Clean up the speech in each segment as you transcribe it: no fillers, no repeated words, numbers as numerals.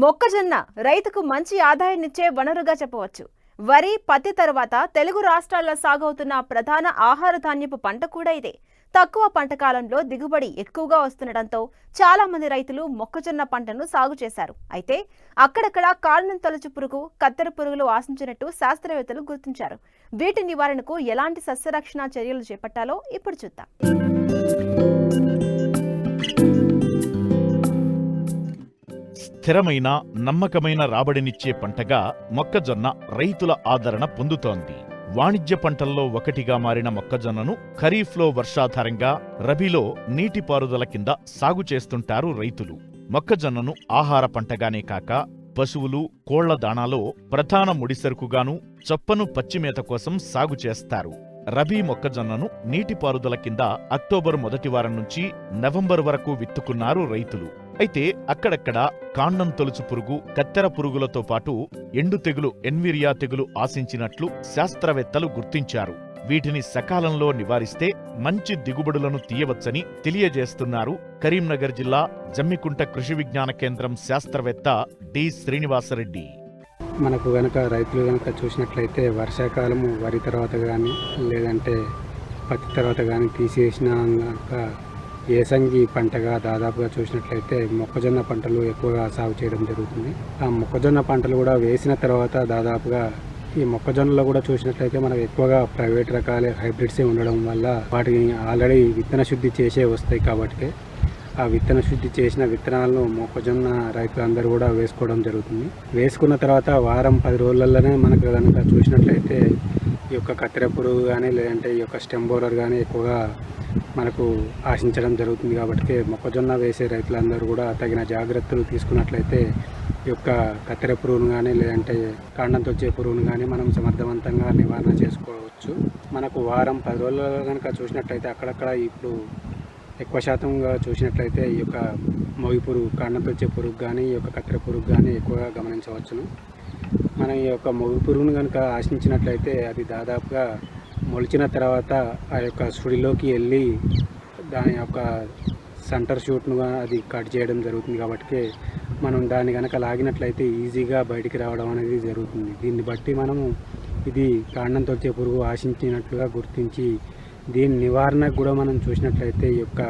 మొక్కజొన్న రైతుకు మంచి ఆదాయాన్నిచ్చే వనరుగా చెప్పవచ్చు. వరి, పత్తి తర్వాత తెలుగు రాష్ట్రాల్లో సాగవుతున్న ప్రధాన ఆహార ధాన్యపు పంట కూడా ఇదే. తక్కువ పంట కాలంలో దిగుబడి ఎక్కువగా వస్తుండటంతో చాలా మంది రైతులు మొక్కజొన్న పంటను సాగు చేశారు. అయితే అక్కడక్కడ కాండం తొలచు పురుగు, కత్తెర పురుగులు ఆశించినట్టు శాస్త్రవేత్తలు గుర్తించారు. వీటి నివారణకు ఎలాంటి సస్యరక్షణ చర్యలు చేపట్టాలో ఇప్పుడు చూద్దాం. స్థిరమైన, నమ్మకమైన రాబడినిచ్చే పంటగా మొక్కజొన్న రైతుల ఆదరణ పొందుతోంది. వాణిజ్య పంటల్లో ఒకటిగా మారిన మొక్కజొన్నను ఖరీఫ్లో వర్షాధారంగా, రబీలో నీటిపారుదల కింద సాగు చేస్తుంటారు రైతులు. మొక్కజొన్నను ఆహార పంటగానే కాక పశువులు, కోళ్ల దాణాలో ప్రధాన ముడిసరుకుగాను, చొప్పను పచ్చిమేత కోసం సాగు చేస్తారు. రబీ మొక్కజొన్నను నీటిపారుదల కింద అక్టోబర్ మొదటి వారం నుంచి నవంబర్ వరకు విత్తుకున్నారు రైతులు. అయితే అక్కడక్కడ కాండం తొలుచు పురుగు, కత్తెర పురుగులతో పాటు ఎండు తెగులు, ఎన్విరియా తెగులు ఆశించినట్లు శాస్త్రవేత్తలు గుర్తించారు. వీటిని సకాలంలో నివారిస్తే మంచి దిగుబడులను తీయవచ్చని తెలియజేస్తున్నారు కరీంనగర్ జిల్లా జమ్మికుంట కృషి విజ్ఞాన కేంద్రం శాస్త్రవేత్త డి శ్రీనివాసరెడ్డి. మనకు గనక రైతులు గనక చూసినట్లయితే వర్షాకాలము వరి తర్వాత కానీ లేదంటే పత్తి తర్వాత కానీ తీసేసిన ఏసంగి పంటగా దాదాపుగా చూసినట్లయితే మొక్కజొన్న పంటలు ఎక్కువగా సాగు చేయడం జరుగుతుంది. ఆ మొక్కజొన్న పంటలు కూడా వేసిన తర్వాత దాదాపుగా ఈ మొక్కజొన్నలో కూడా చూసినట్లయితే మనకు ఎక్కువగా ప్రైవేట్ రకాలే హైబ్రిడ్సే ఉండడం వల్ల వాటిని ఆల్రెడీ విత్తన శుద్ధి చేసే వస్తాయి. కాబట్టి ఆ విత్తన శుద్ధి చేసిన విత్తనాలను మొక్కజొన్న రైతులందరూ కూడా వేసుకోవడం జరుగుతుంది. వేసుకున్న తర్వాత వారం 10 రోజులలోనే మనకు కనుక చూసినట్లయితే ఈ యొక్క కత్తెర పురుగు కానీ లేదంటే ఈ యొక్క స్టెమ్ బోరర్ కానీ ఎక్కువగా మనకు ఆశించడం జరుగుతుంది. కాబట్టి మొక్కజొన్న వేసే రైతులందరూ కూడా తగిన జాగ్రత్తలు తీసుకున్నట్లయితే ఈ యొక్క కత్తెర పురుగును కానీ లేదంటే కాండంతో వచ్చే పురుగును కానీ మనం సమర్థవంతంగా నివారణ చేసుకోవచ్చు. మనకు వారం 10 రోజులలో కనుక చూసినట్లయితే అక్కడక్కడ ఇప్పుడు ఎక్కువ శాతంగా చూసినట్లయితే ఈ యొక్క మొగి పురుగు, కాండంతో వచ్చే పురుగు కానీ ఈ యొక్క కత్తెర పురుగు కానీ ఎక్కువగా గమనించవచ్చును. మనం ఈ యొక్క మొగి పురుగును కనుక ఆశించినట్లయితే అది దాదాపుగా మొలిచిన తర్వాత ఆ యొక్క సుడిలోకి వెళ్ళి దాని యొక్క సెంటర్ షూట్ను అది కట్ చేయడం జరుగుతుంది. కాబట్టి మనం దాన్ని కనుక లాగినట్లయితే ఈజీగా బయటికి రావడం అనేది జరుగుతుంది. దీన్ని బట్టి మనము ఇది కాండంతో వచ్చే పురుగు ఆశించినట్లుగా గుర్తించి దీని నివారణకు కూడా మనం చూసినట్లయితే ఈ యొక్క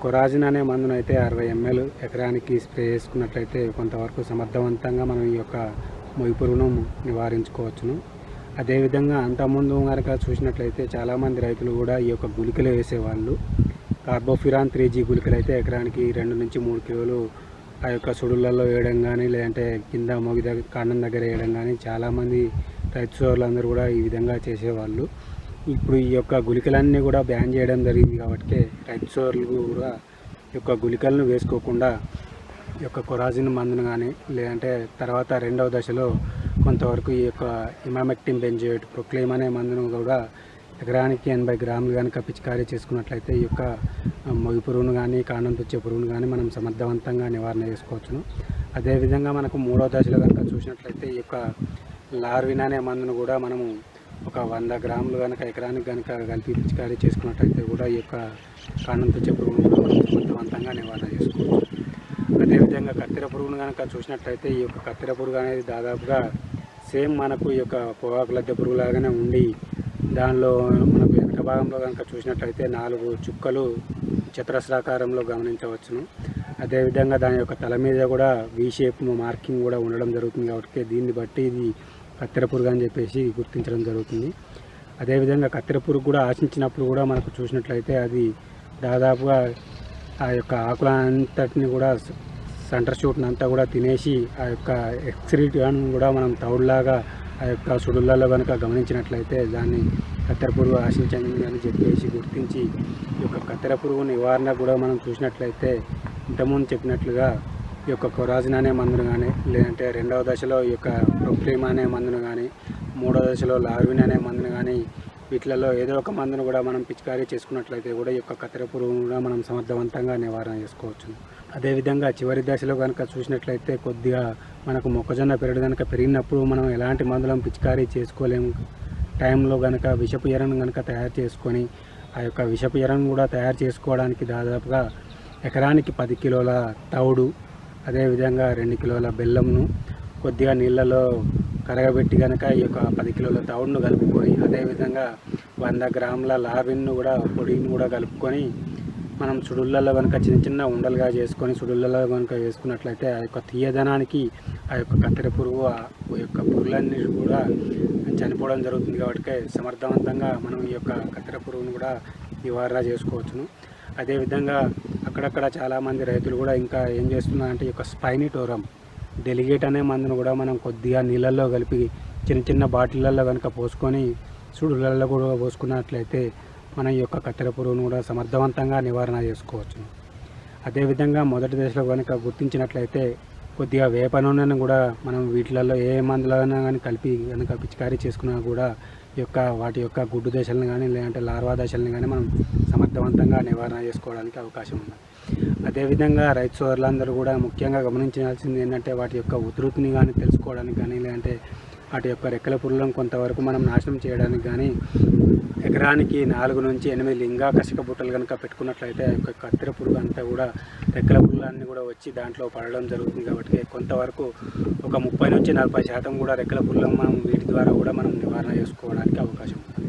కొరాజిన్ అనే మందునైతే 60 ml ఎకరానికి స్ప్రే చేసుకున్నట్లయితే కొంతవరకు సమర్థవంతంగా మనం ఈ యొక్క మొగి పురుగును నివారించుకోవచ్చును. అదేవిధంగా అంతకుముందు కనుక చూసినట్లయితే చాలామంది రైతులు కూడా ఈ యొక్క గుళికలు వేసేవాళ్ళు. కార్బోఫిరాన్ 3G గుళికలు అయితే ఎకరానికి 2 నుంచి 3 కిలోలు ఆ యొక్క సుడులలో వేయడం కానీ లేదంటే కింద మొగి దగ్గర కాండం దగ్గర వేయడం కానీ చాలామంది రైతు సోదరులందరూ కూడా ఈ విధంగా చేసేవాళ్ళు. ఇప్పుడు ఈ యొక్క గుళికలన్నీ కూడా బ్యాన్ చేయడం జరిగింది. కాబట్టి రైతు సోదరులు కూడా ఈ యొక్క గుళికలను వేసుకోకుండా ఈ యొక్క కొరాజిన్ మందును కానీ లేదంటే తర్వాత రెండవ దశలో కొంతవరకు ఈ యొక్క ఇమామెక్టిన్ బెంజోయేట్ ప్రొక్లేమ్ అనే మందును కూడా ఎకరానికి 80 గ్రాములు కనుక పిచికారీ చేసుకున్నట్లయితే ఈ యొక్క మొగి పురుగును కానీ కాండం తెచ్చే పురుగును కానీ మనం సమర్థవంతంగా నివారణ చేసుకోవచ్చును. అదేవిధంగా మనకు మూడవ దశలో కనుక చూసినట్లయితే ఈ యొక్క లార్విన్ అనే మందును కూడా మనము ఒక 100 గ్రాములు కనుక ఎకరానికి కనుక కలిపి పిచికారీ చేసుకున్నట్లయితే కూడా ఈ యొక్క కాండం తెచ్చే పురుగును కూడా మనం సమర్థవంతంగా నివారణ చేసుకోవచ్చు. అదేవిధంగా కత్తెర పురుగును కనుక చూసినట్లయితే ఈ యొక్క కత్తెర పురుగు అనేది దాదాపుగా సేమ్ మనకు ఈ యొక్క పొగాకు లద్దె పురుగు లాగానే ఉండి దానిలో మనకు వెనక భాగంలో కనుక చూసినట్లయితే 4 చుక్కలు చతురస్రాకారంలో గమనించవచ్చును. అదేవిధంగా దాని యొక్క తల మీద కూడా V షేప్ మార్కింగ్ కూడా ఉండడం జరుగుతుంది. కాబట్టి దీన్ని బట్టి ఇది కత్తెర పురుగు అని చెప్పేసి గుర్తించడం జరుగుతుంది. అదేవిధంగా కత్తెర పురుగు కూడా ఆశించినప్పుడు కూడా మనకు చూసినట్లయితే అది దాదాపుగా ఆ యొక్క ఆకుల అంతటిని కూడా సెంటర్ షూట్ని అంతా కూడా తినేసి ఆ యొక్క ఎక్స్క్రీట్ కూడా మనం తౌడులాగా ఆ యొక్క సుడులలో కనుక గమనించినట్లయితే దాన్ని కత్తెర పురుగు ఆశించింది అని చెప్పేసి గుర్తించి ఈ యొక్క కత్తెర పురుగు నివారణ కూడా మనం చూసినట్లయితే ఇంతకుముందు చెప్పినట్లుగా ఈ యొక్క కొరాజిన్ అనే మందును కానీ లేదంటే రెండవ దశలో ఈ యొక్క ప్రొక్లేమ్ అనే మందును కానీ మూడవ దశలో లార్విన్ అనే మందును కానీ వీటిలలో ఏదో ఒక మందును కూడా మనం పిచికారీ చేసుకున్నట్లయితే కూడా ఈ యొక్క కత్తెర పురుగును కూడా మనం సమర్థవంతంగా నివారణ చేసుకోవచ్చు. అదేవిధంగా చివరి దశలో కనుక చూసినట్లయితే కొద్దిగా మనకు మొక్కజొన్న కనుక పెరిగినప్పుడు మనం ఎలాంటి మందులను పిచికారీ చేసుకోలేము. టైంలో కనుక విషపు ఎరను కనుక తయారు చేసుకొని ఆ యొక్క విషపు ఎరను కూడా తయారు చేసుకోవడానికి దాదాపుగా ఎకరానికి 10 కిలోల తౌడు అదేవిధంగా 2 కిలోల బెల్లంను కొద్దిగా నీళ్ళలో కరగబెట్టి కనుక ఈ యొక్క 10 కిలోల తవుడును కలుపుకొని, అదేవిధంగా 100 గ్రాముల లావిన్ను కూడా పొడిని కూడా కలుపుకొని మనం సుడులలో కనుక చిన్న చిన్న ఉండలుగా చేసుకొని సుడులలో కనుక వేసుకున్నట్లయితే ఆ యొక్క తీయదనానికి ఆ యొక్క కత్తెర పురుగు ఆ యొక్క పురుగులన్నీ కూడా చనిపోవడం జరుగుతుంది. కాబట్టి సమర్థవంతంగా మనం ఈ యొక్క కత్తెర పురుగును కూడా నివారణ చేసుకోవచ్చును. అదేవిధంగా అక్కడక్కడ చాలామంది రైతులు కూడా ఇంకా ఏం చేస్తున్నారంటే ఈ యొక్క స్పైనిటోరం డెలిగేట్ అనే మందును కూడా మనం కొద్దిగా నీళ్ళల్లో కలిపి చిన్న చిన్న బాటిళ్ళల్లో కనుక పోసుకొని సుడులలో కూడా పోసుకున్నట్లయితే మన ఈ యొక్క కత్తెర పురుగును కూడా సమర్థవంతంగా నివారణ చేసుకోవచ్చు. అదేవిధంగా మొదటి దశలో కనుక గుర్తించినట్లయితే కొద్దిగా వేప నూనెను కూడా మనం వీటిలలో ఏ మందులైనా కానీ కలిపి కనుక పిచికారీ చేసుకున్నా కూడా ఈ యొక్క వాటి యొక్క గుడ్డు దశలను కానీ లేదంటే లార్వా దశలను కానీ మనం సమర్థవంతంగా నివారణ చేసుకోవడానికి అవకాశం ఉంది. అదేవిధంగా రైతు సోదరులందరూ కూడా ముఖ్యంగా గమనించాల్సింది ఏంటంటే వాటి యొక్క ఉధృతిని కానీ తెలుసుకోవడానికి కానీ లేదంటే వాటి యొక్క రెక్కల పురుగులను కొంతవరకు మనం నాశనం చేయడానికి కానీ ఎకరానికి 4 నుంచి 8 లింగాకర్షక బుట్టలు కనుక పెట్టుకున్నట్లయితే ఆ యొక్క కత్తెర పురుగు అంతా కూడా రెక్కల పురుగులన్నీ కూడా వచ్చి దాంట్లో పడడం జరుగుతుంది. కాబట్టి కొంతవరకు ఒక 30 నుంచి 40% కూడా రెక్కల పురుగులను మనం వీటి ద్వారా కూడా మనం నివారణ చేసుకోవడానికి అవకాశం ఉంది.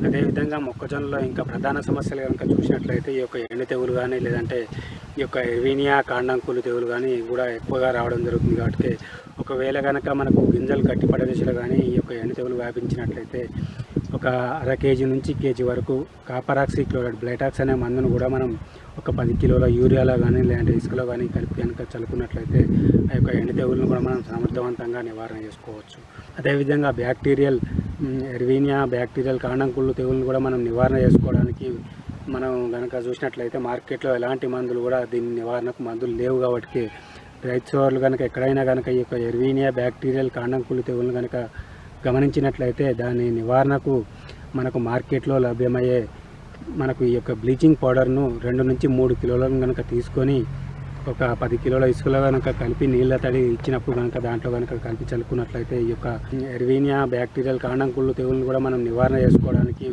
అదేవిధంగా మొక్కజొన్నలో ఇంకా ప్రధాన సమస్యలు కనుక చూసినట్లయితే ఈ యొక్క ఎండు తెగులు కానీ లేదంటే ఈ యొక్క ఎర్వీనియా కాండంకులు తెగులు కానీ కూడా ఎక్కువగా రావడం జరుగుతుంది. కాబట్టి ఒకవేళ కనుక మనకు గింజలు గట్టిపడే దిశలో కానీ ఈ యొక్క ఎండు తెగులు వ్యాపించినట్లయితే ఒక అర కేజీ నుంచి కేజీ వరకు కాపరాక్సీ క్లోరైడ్ బ్లైటాక్స్ అనే మందును కూడా మనం ఒక 10 కిలోల యూరియాలో కానీ లేదంటే ఇసుకలో కానీ కలిపి కనుక చల్లుకున్నట్లయితే ఆ యొక్క ఎండు తెగులను కూడా మనం సమర్థవంతంగా నివారణ చేసుకోవచ్చు. అదేవిధంగా బ్యాక్టీరియల్ ఎర్వీనియా బ్యాక్టీరియల్ కాండంకుళ్ళు తెగులను కూడా మనం నివారణ చేసుకోవడానికి మనం కనుక చూసినట్లయితే మార్కెట్లో ఎలాంటి మందులు కూడా దీని నివారణకు మందులు లేవు. కాబట్టి రైతు సోదరులు కనుక ఎక్కడైనా కనుక ఈ యొక్క ఎర్వీనియా బ్యాక్టీరియల్ కాండంకుళ్ళు తెగులను కనుక గమనించినట్లయితే దాని నివారణకు మనకు మార్కెట్లో లభ్యమయ్యే మనకు ఈ యొక్క బ్లీచింగ్ పౌడర్ను 2 నుంచి 3 కిలోలను కనుక తీసుకొని ఒక 10 కిలోల ఇసుకలో కనుక కలిపి నీళ్ళ తడి ఇచ్చినప్పుడు కనుక దాంట్లో కనుక కలిపి చల్లుకున్నట్లయితే ఈ యొక్క ఎర్వీనియా బ్యాక్టీరియల్ కాండంకుళ్ళు తెగులను కూడా మనం నివారణ చేసుకోవడానికి